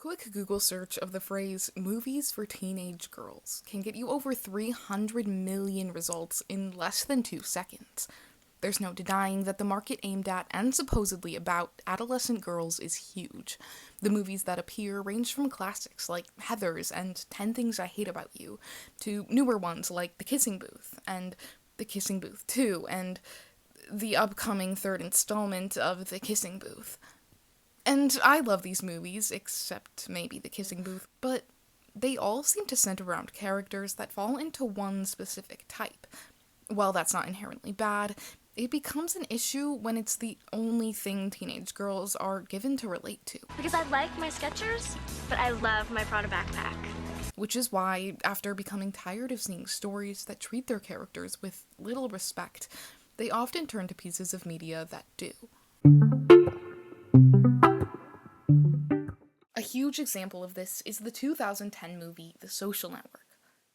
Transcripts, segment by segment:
quick Google search of the phrase movies for teenage girls can get you over 300 million results in less than 2 seconds. There's no denying that the market aimed at and supposedly about adolescent girls is huge. The movies that appear range from classics like Heathers and 10 Things I Hate About You, to newer ones like The Kissing Booth, and The Kissing Booth 2, and the upcoming third installment of The Kissing Booth. And I love these movies, except maybe The Kissing Booth, but they all seem to center around characters that fall into one specific type. While that's not inherently bad, it becomes an issue when it's the only thing teenage girls are given to relate to. Because I like my Skechers, but I love my Prada backpack. Which is why, after becoming tired of seeing stories that treat their characters with little respect, they often turn to pieces of media that do. A huge example of this is the 2010 movie The Social Network.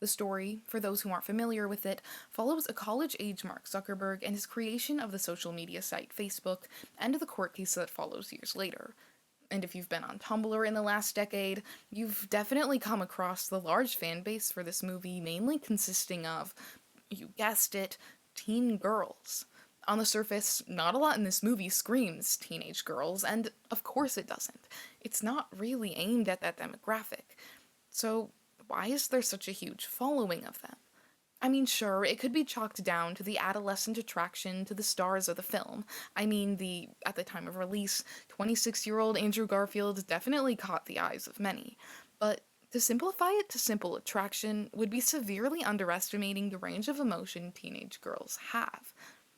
The story, for those who aren't familiar with it, follows a college-age Mark Zuckerberg and his creation of the social media site Facebook, and the court case that follows years later. And if you've been on Tumblr in the last decade, you've definitely come across the large fan base for this movie, mainly consisting of, you guessed it, teen girls. On the surface, not a lot in this movie screams teenage girls, and of course it doesn't. It's not really aimed at that demographic. So why is there such a huge following of them? I mean, sure, it could be chalked down to the adolescent attraction to the stars of the film. I mean, at the time of release, 26-year-old Andrew Garfield definitely caught the eyes of many. But to simplify it to simple attraction would be severely underestimating the range of emotion teenage girls have.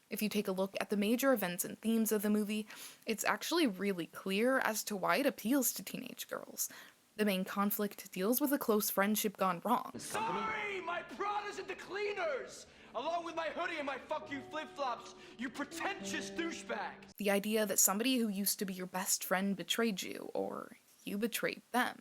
If you take a look at the major events and themes of the movie, it's actually really clear as to why it appeals to teenage girls. The main conflict deals with a close friendship gone wrong. Sorry, my Prada's at the cleaners, along with my hoodie and my fuck you flip-flops, you pretentious douchebag. The idea that somebody who used to be your best friend betrayed you, or you betrayed them.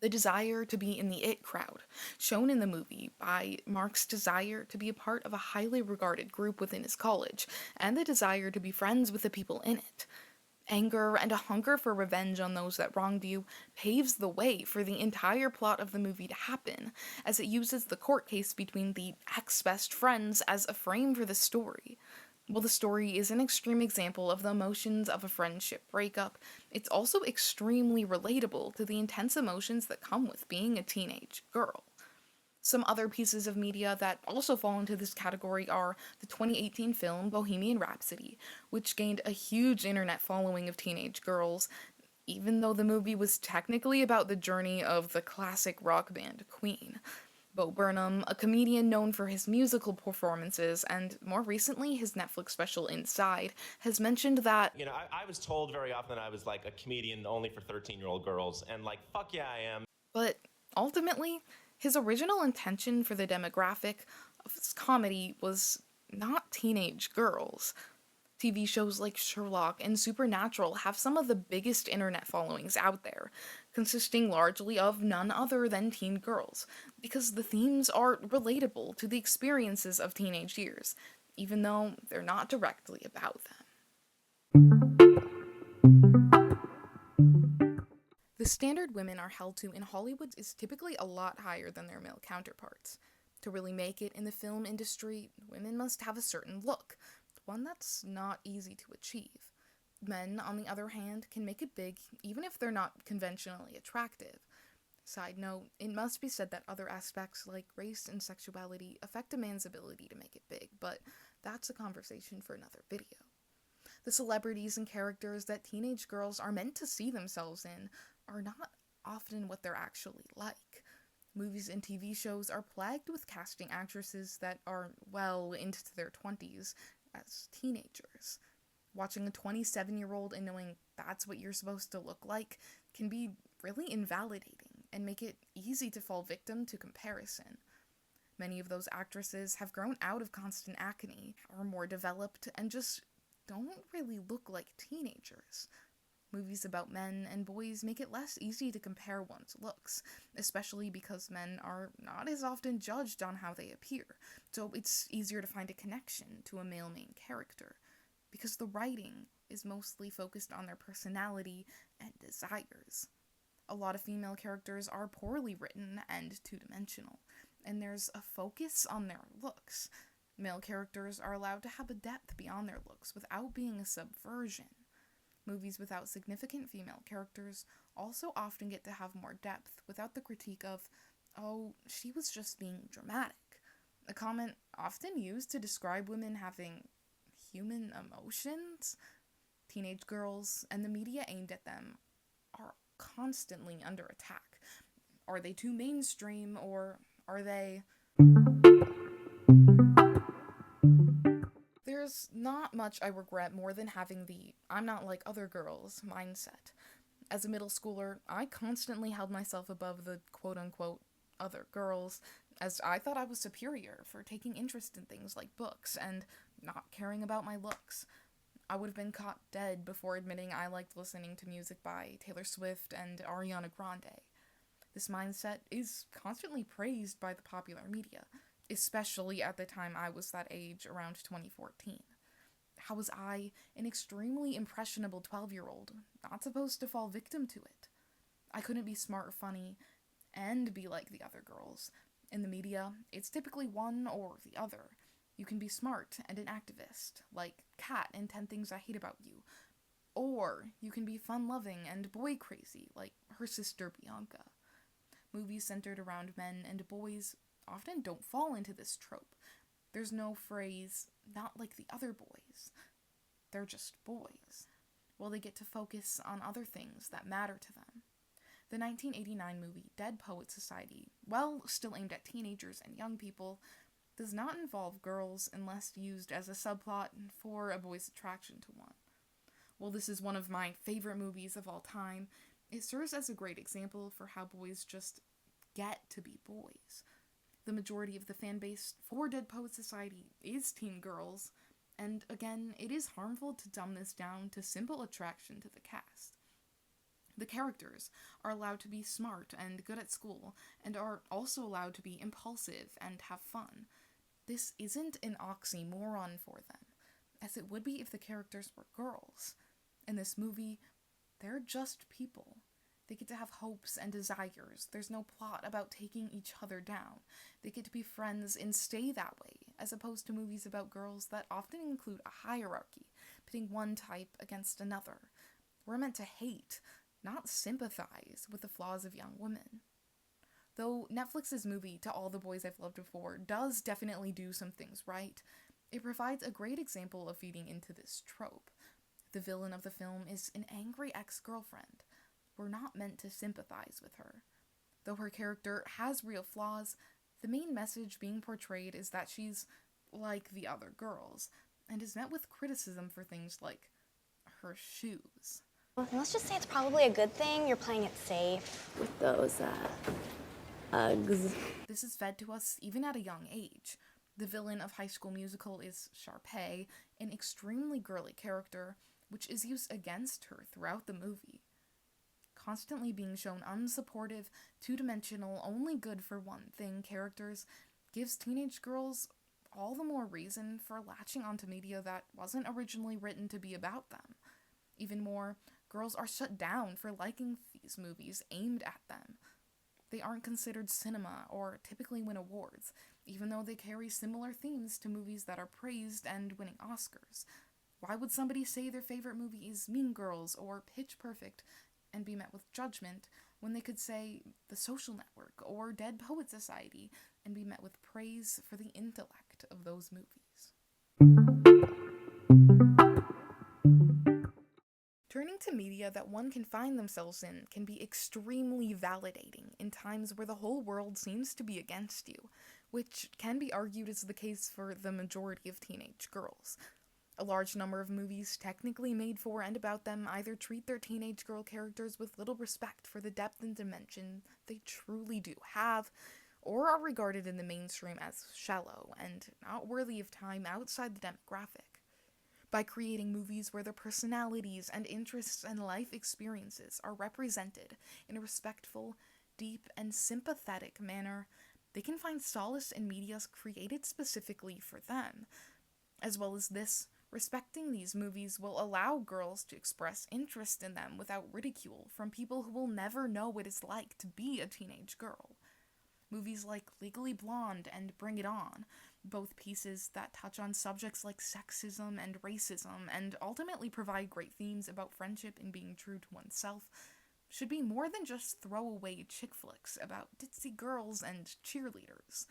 The desire to be in the it crowd, shown in the movie by Mark's desire to be a part of a highly regarded group within his college, and the desire to be friends with the people in it. Anger and a hunger for revenge on those that wronged you paves the way for the entire plot of the movie to happen, as it uses the court case between the ex-best friends as a frame for the story. While the story is an extreme example of the emotions of a friendship breakup, it's also extremely relatable to the intense emotions that come with being a teenage girl. Some other pieces of media that also fall into this category are the 2018 film Bohemian Rhapsody, which gained a huge internet following of teenage girls, even though the movie was technically about the journey of the classic rock band Queen. Bo Burnham, a comedian known for his musical performances and, more recently, his Netflix special Inside, has mentioned that, You know, I was told very often that I was like a comedian only for 13-year-old girls, and like, fuck yeah, I am. But ultimately, his original intention for the demographic of his comedy was not teenage girls. TV shows like Sherlock and Supernatural have some of the biggest internet followings out there, consisting largely of none other than teen girls, because the themes are relatable to the experiences of teenage years, even though they're not directly about them. The standard women are held to in Hollywood is typically a lot higher than their male counterparts. To really make it in the film industry, women must have a certain look, one that's not easy to achieve. Men, on the other hand, can make it big even if they're not conventionally attractive. Side note, it must be said that other aspects like race and sexuality affect a man's ability to make it big, but that's a conversation for another video. The celebrities and characters that teenage girls are meant to see themselves in are not often what they're actually like. Movies and TV shows are plagued with casting actresses that are well into their 20s as teenagers. Watching a 27-year-old and knowing that's what you're supposed to look like can be really invalidating and make it easy to fall victim to comparison. Many of those actresses have grown out of constant acne, are more developed, and just don't really look like teenagers. Movies about men and boys make it less easy to compare one's looks, especially because men are not as often judged on how they appear, so it's easier to find a connection to a male main character, because the writing is mostly focused on their personality and desires. a lot of female characters are poorly written and two-dimensional, and there's a focus on their looks. Male characters are allowed to have a depth beyond their looks without being a subversion. Movies without significant female characters also often get to have more depth without the critique of, oh, she was just being dramatic. A comment often used to describe women having human emotions. Teenage girls and the media aimed at them are constantly under attack. Are they too mainstream, or are they... There's not much I regret more than having the "I'm not like other girls" mindset. As a middle schooler, I constantly held myself above the quote-unquote other girls, as I thought I was superior for taking interest in things like books and not caring about my looks. I would have been caught dead before admitting I liked listening to music by Taylor Swift and Ariana Grande. This mindset is constantly praised by the popular media, especially at the time I was that age, around 2014. How was I, an extremely impressionable 12-year-old, not supposed to fall victim to it? I couldn't be smart or funny, and be like the other girls. In the media, it's typically one or the other. You can be smart and an activist, like Kat in 10 Things I Hate About You. Or you can be fun-loving and boy-crazy, like her sister Bianca. Movies centered around men and boys often don't fall into this trope. There's no phrase, "not like the other boys." They're just boys. Well, they get to focus on other things that matter to them. The 1989 movie Dead Poets Society, while still aimed at teenagers and young people, does not involve girls unless used as a subplot for a boy's attraction to one. While this is one of my favorite movies of all time, it serves as a great example for how boys just get to be boys. The majority of the fan base for Dead Poets Society is teen girls, and again, it is harmful to dumb this down to simple attraction to the cast. The characters are allowed to be smart and good at school, and are also allowed to be impulsive and have fun. This isn't an oxymoron for them, as it would be if the characters were girls. In this movie, they're just people. They get to have hopes and desires. There's no plot about taking each other down. They get to be friends and stay that way, as opposed to movies about girls that often include a hierarchy, pitting one type against another. We're meant to hate, not sympathize with the flaws of young women. Though Netflix's movie To All the Boys I've Loved Before does definitely do some things right, it provides a great example of feeding into this trope. The villain of the film is an angry ex-girlfriend. We're not meant to sympathize with her. Though her character has real flaws, the main message being portrayed is that she's like the other girls, and is met with criticism for things like her shoes. Well, let's just say it's probably a good thing you're playing it safe. With those, Uggs. This is fed to us even at a young age. The villain of High School Musical is Sharpay, an extremely girly character, which is used against her throughout the movie. Constantly being shown unsupportive, two-dimensional, only good for one thing characters gives teenage girls all the more reason for latching onto media that wasn't originally written to be about them. Even more, girls are shut down for liking these movies aimed at them. They aren't considered cinema or typically win awards, even though they carry similar themes to movies that are praised and winning Oscars. Why would somebody say their favorite movie is Mean Girls or Pitch Perfect and be met with judgment when they could say The Social Network or Dead Poets Society and be met with praise for the intellect of those movies? Turning to media that one can find themselves in can be extremely validating in times where the whole world seems to be against you, which can be argued is the case for the majority of teenage girls. A large number of movies technically made for and about them either treat their teenage girl characters with little respect for the depth and dimension they truly do have, or are regarded in the mainstream as shallow and not worthy of time outside the demographic. By creating movies where their personalities and interests and life experiences are represented in a respectful, deep, and sympathetic manner, they can find solace in media created specifically for them. As well as this, Respecting these movies will allow girls to express interest in them without ridicule from people who will never know what it's like to be a teenage girl. Movies like Legally Blonde and Bring It On, both pieces that touch on subjects like sexism and racism and ultimately provide great themes about friendship and being true to oneself, should be more than just throwaway chick flicks about ditzy girls and cheerleaders.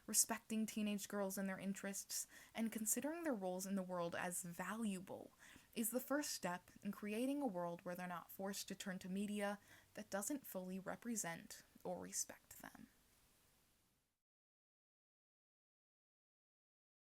Respecting teenage girls and their interests, and considering their roles in the world as valuable, is the first step in creating a world where they're not forced to turn to media that doesn't fully represent or respect